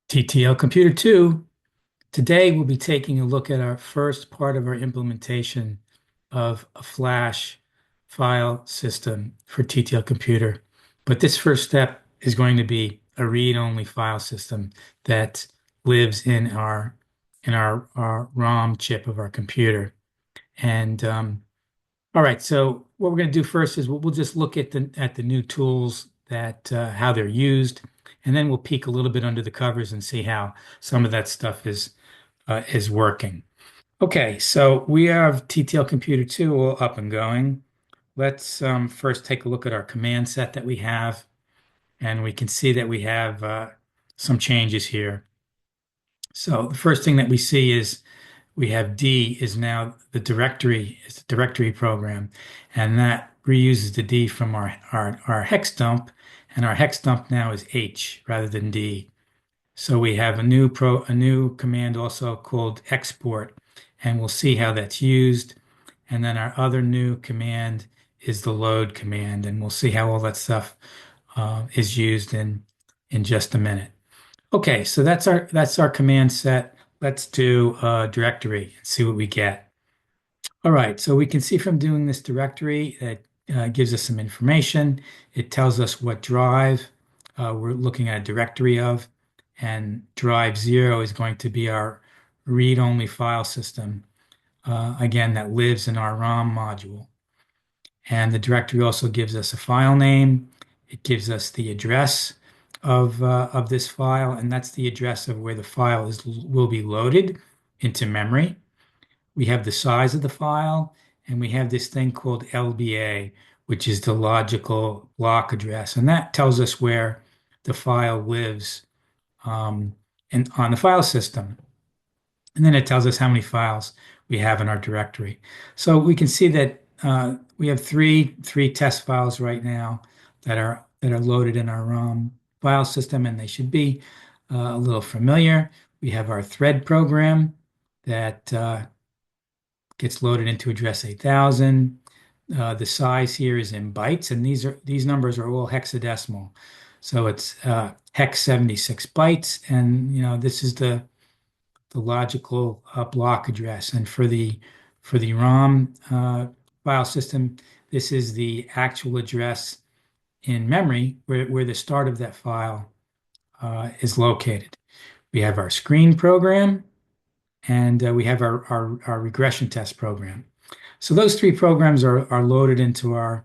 TTL Computer 2. Today we'll be taking a look at our first part of our implementation of a flash file system for TTL Computer. But this first step is going to be a read-only file system that lives in our ROM chip of our computer. And all right, so what we're going to do first is we'll just look at the new tools that how they're used, and then we'll peek a little bit under the covers and see how some of that stuff is working. Okay, so we have TTL Computer 2 all up and going. Let's first take a look at our command set that we have, and we can see that we have some changes here. So the first thing that we see is we have D is now the directory program, and that reuses the D from our hex dump, and our hex dump now is H rather than D. So we have a new command also called export, and we'll see how that's used. And then our other new command is the load command, and we'll see how all that stuff is used in just a minute. Okay, so that's our command set. Let's do a directory and see what we get. All right, so we can see from doing this directory that gives us some information. It tells us what drive we're looking at a directory of, and drive 0 is going to be our read-only file system, again, that lives in our ROM module. And the directory also gives us a file name. It gives us the address of this file, and that's the address of where the file will be loaded into memory. We have the size of the file, and we have this thing called LBA, which is the logical block address, and that tells us where the file lives on the file system. And then it tells us how many files we have in our directory. So we can see that we have three test files right now that are loaded in our file system, and they should be a little familiar. We have our thread program that gets loaded into address 8000. The size here is in bytes, and these numbers are all hexadecimal. So it's hex 76 bytes, and this is the logical block address. And for the ROM file system, this is the actual address in memory where the start of that file is located. We have our screen program, and we have our regression test program. So those three programs are loaded into our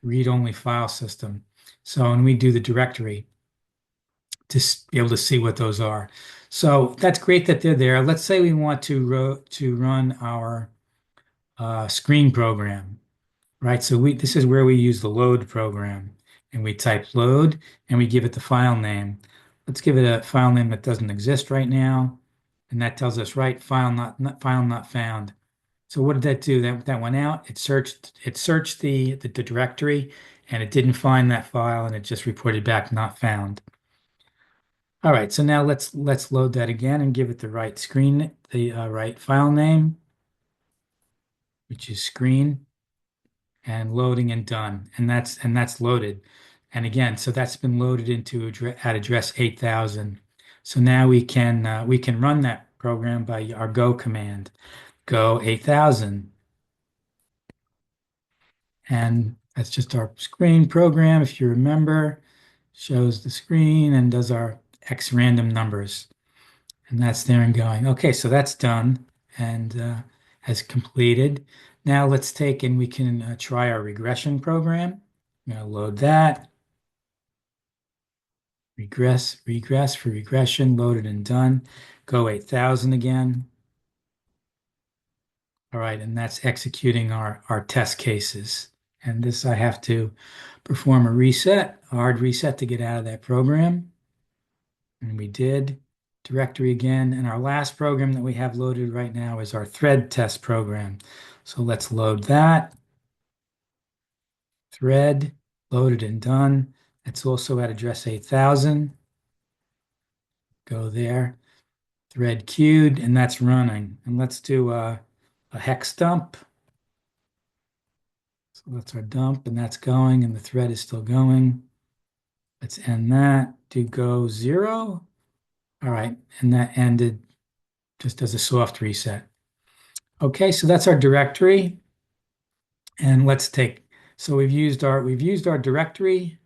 read-only file system. So when we do the directory, to be able to see what those are. So that's great that they're there. Let's say we want to run our screen program, right? So this is where we use the load program, and we type load and we give it the file name. Let's give it a file name that doesn't exist right now, and that tells us right file not found. So what did that do? That went out. It searched the directory, and it didn't find that file, and it just reported back not found. All right, so now let's load that again and give it the right file name, which is screen, and loading and done, and that's loaded. And again, so that's been loaded into at address 8000. So now we can run that program by our go command, go 8000, and that's just our screen program. If you remember, shows the screen and does our X random numbers. And that's there and going. Okay, so that's done and has completed. Now let's take and we can try our regression program. I'm going to load that. Regress for regression, loaded and done. Go 8000 again. All right, and that's executing our test cases. And this I have to perform a hard reset to get out of that program. And we did. Directory again. And our last program that we have loaded right now is our thread test program. So let's load that. Thread, loaded and done. It's also at address 8000. Go there. Thread queued, and that's running. And let's do a hex dump. So that's our dump, and that's going, and the thread is still going. Let's end that. Do go 0. All right, and that ended just as a soft reset. Okay, so that's our directory. And let's take, so we've used our directory,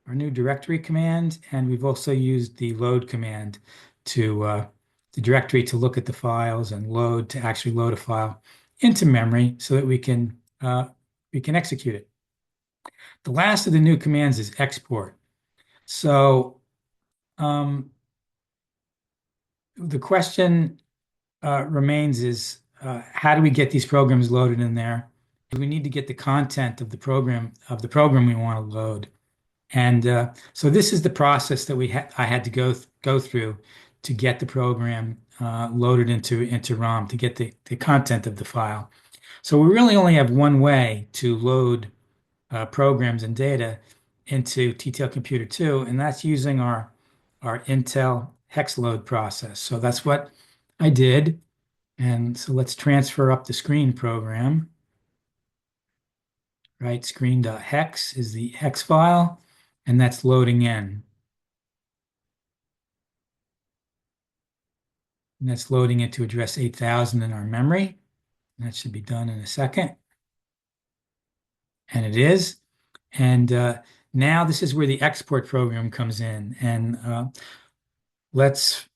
our new directory command, and we've also used the load command to the directory to look at the files and load to actually load a file into memory so that we can execute it. The last of the new commands is export. So um, the question remains is how do we get these programs loaded in there? We need to get the content of the program we want to load. And so this is the process that I had to go through to get the program loaded into ROM to get the content of the file. So we really only have one way to load programs and data into TTL Computer 2, and that's using our Intel hex load process. So that's what I did. And so let's transfer up the screen program, right? Screen.hex is the hex file, and that's loading in. And that's loading it to address 8000 in our memory. And that should be done in a second. And it is. And now this is where the export program comes in. And let's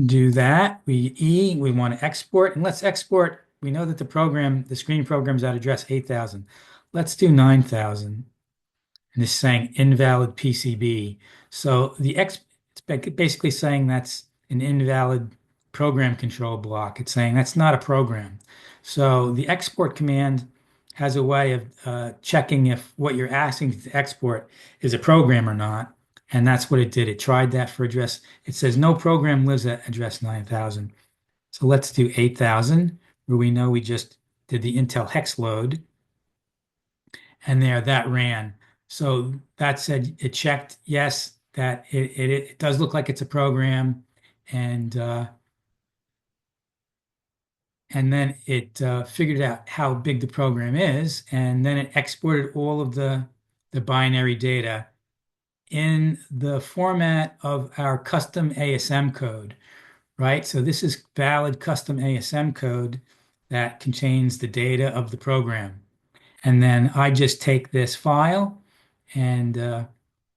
do that. We want to export, and let's export. We know that the screen program's at address 8000. Let's do 9000. And it's saying invalid PCB. So it's basically saying that's an invalid program control block. It's saying that's not a program. So the export command has a way of checking if what you're asking to export is a program or not. And that's what it did. It tried that for address. It says no program lives at address 9000. So let's do 8000, where we know we just did the Intel hex load. And there that ran. So that said, it checked, yes, that it does look like it's a program, and and then it figured out how big the program is, and then it exported all of the binary data in the format of our custom ASM code, right? So this is valid custom ASM code that contains the data of the program. And then I just take this file and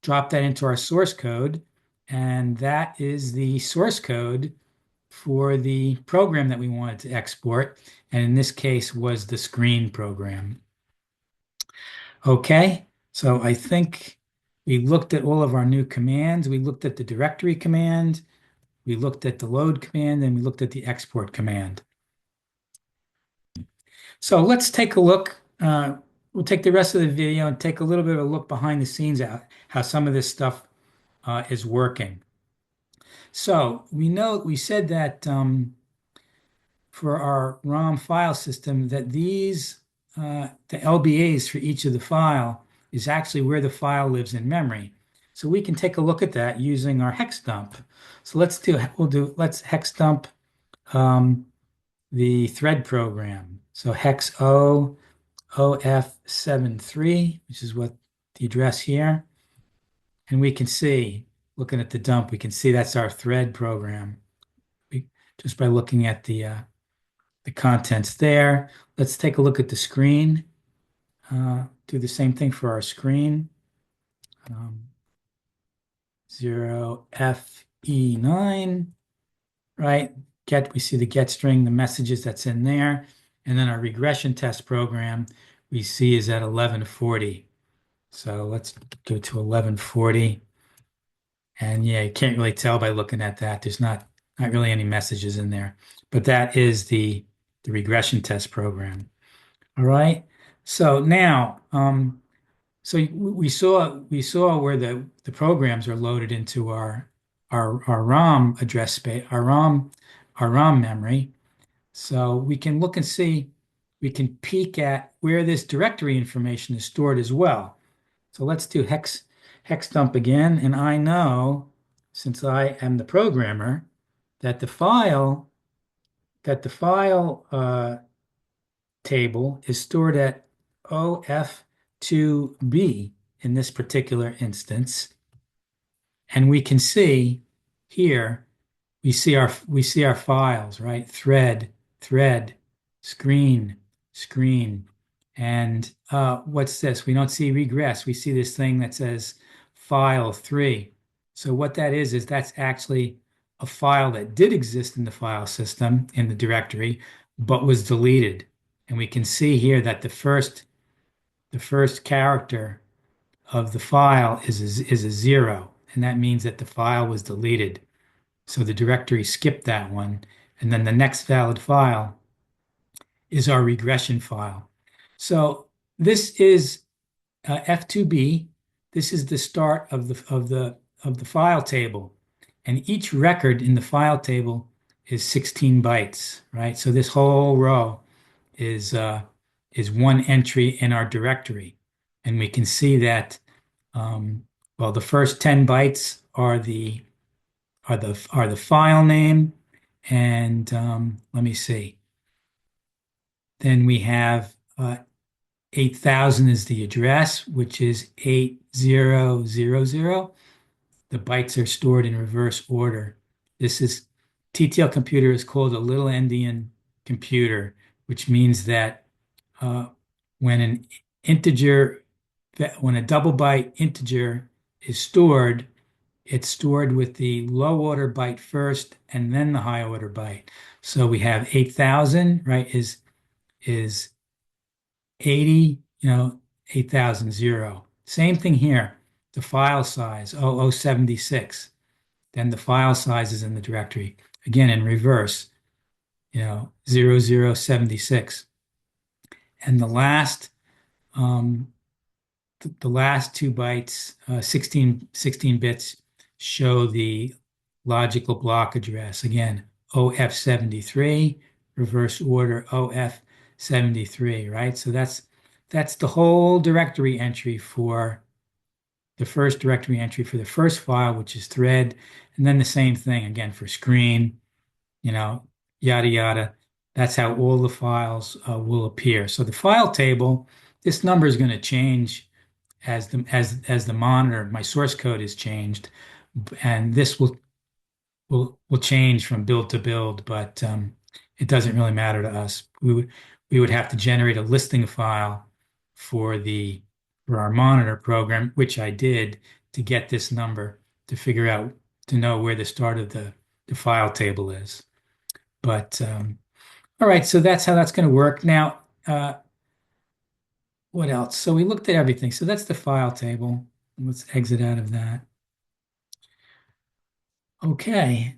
drop that into our source code. And that is the source code for the program that we wanted to export. And in this case was the screen program. Okay, so I think we looked at all of our new commands. We looked at the directory command, we looked at the load command, and we looked at the export command. So let's take a look. We'll take the rest of the video and take a little bit of a look behind the scenes at how some of this stuff is working. So we said that for our ROM file system that the LBAs for each of the file is actually where the file lives in memory. So we can take a look at that using our hex dump. So let's hex dump the thread program. So hex O OF73, which is what the address here. And we can see, looking at the dump, we can see that's our thread program. Just by looking at the contents there. Let's take a look at the screen. Do the same thing for our screen. 0FE9, right? We see the get string, the messages that's in there. And then our regression test program we see is at 1140. So let's go to 1140. And yeah, you can't really tell by looking at that. There's not really any messages in there. But that is the regression test program. All right. So now, so we saw where the programs are loaded into our ROM address space, our ROM memory. So we can look and see, we can peek at where this directory information is stored as well. So let's do hex dump again, and I know, since I am the programmer, that the file table is stored at OF2B in this particular instance. And we can see here, we see our files, right? Thread, screen, screen. And what's this? We don't see regress. We see this thing that says file 3. So what that is that's actually a file that did exist in the file system in the directory, but was deleted. And we can see here that the first character of the file is a 0, and that means that the file was deleted. So the directory skipped that one. And then the next valid file is our regression file. So this is F2B. This is the start of the file table. And each record in the file table is 16 bytes, right? So this whole row is uh, is one entry in our directory. And we can see that well, the first 10 bytes are the file name, and let me see. Then we have 8,000 is the address, which is 8000. The bytes are stored in reverse order. This is TTL computer is called a little endian computer, which means that uh, when an integer, when a double byte integer is stored, it's stored with the low order byte first and then the high order byte. So we have 8,000, right, is 80, 8,000, 0. Same thing here. The file size, 0076. Then the file size is in the directory. Again, in reverse, 0076. And um, the last 2 bytes, 16 bits, show the logical block address. Again, OF73, reverse order OF73, right? So that's the whole directory entry for the first directory entry for the first file, which is thread, and then the same thing again for screen, you know, yada yada. That's how all the files will appear. So the file table, this number is going to change as the monitor, my source code is changed, and this will change from build to build, but it doesn't really matter to us. We would have to generate a listing file for the for our monitor program, which I did to get this number to figure out to know where the start of the file table is. But all right, so that's how that's going to work. Now, what else? So we looked at everything. So that's the file table. Let's exit out of that. Okay.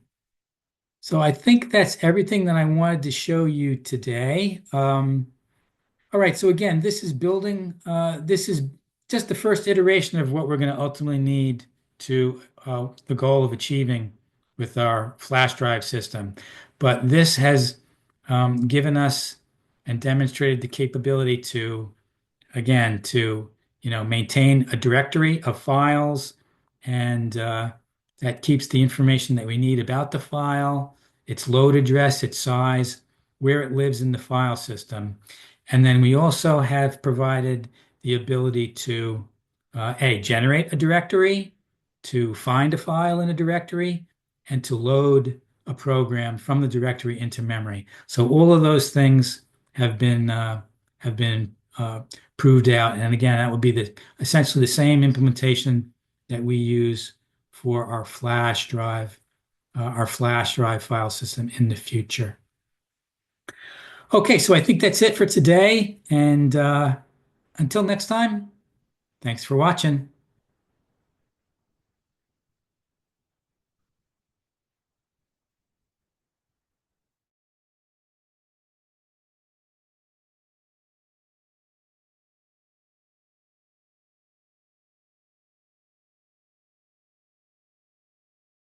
So I think that's everything that I wanted to show you today. All right. So again, this is just the first iteration of what we're going to ultimately need to the goal of achieving with our flash drive system. But this has given us and demonstrated the capability to again to maintain a directory of files, and that keeps the information that we need about the file, its load address, its size, where it lives in the file system. And then we also have provided the ability to generate a directory, to find a file in a directory, and to load a program from the directory into memory. So all of those things have been proved out. And again, that would be essentially the same implementation that we use for our flash drive file system in the future. Okay, so I think that's it for today. And until next time, thanks for watching.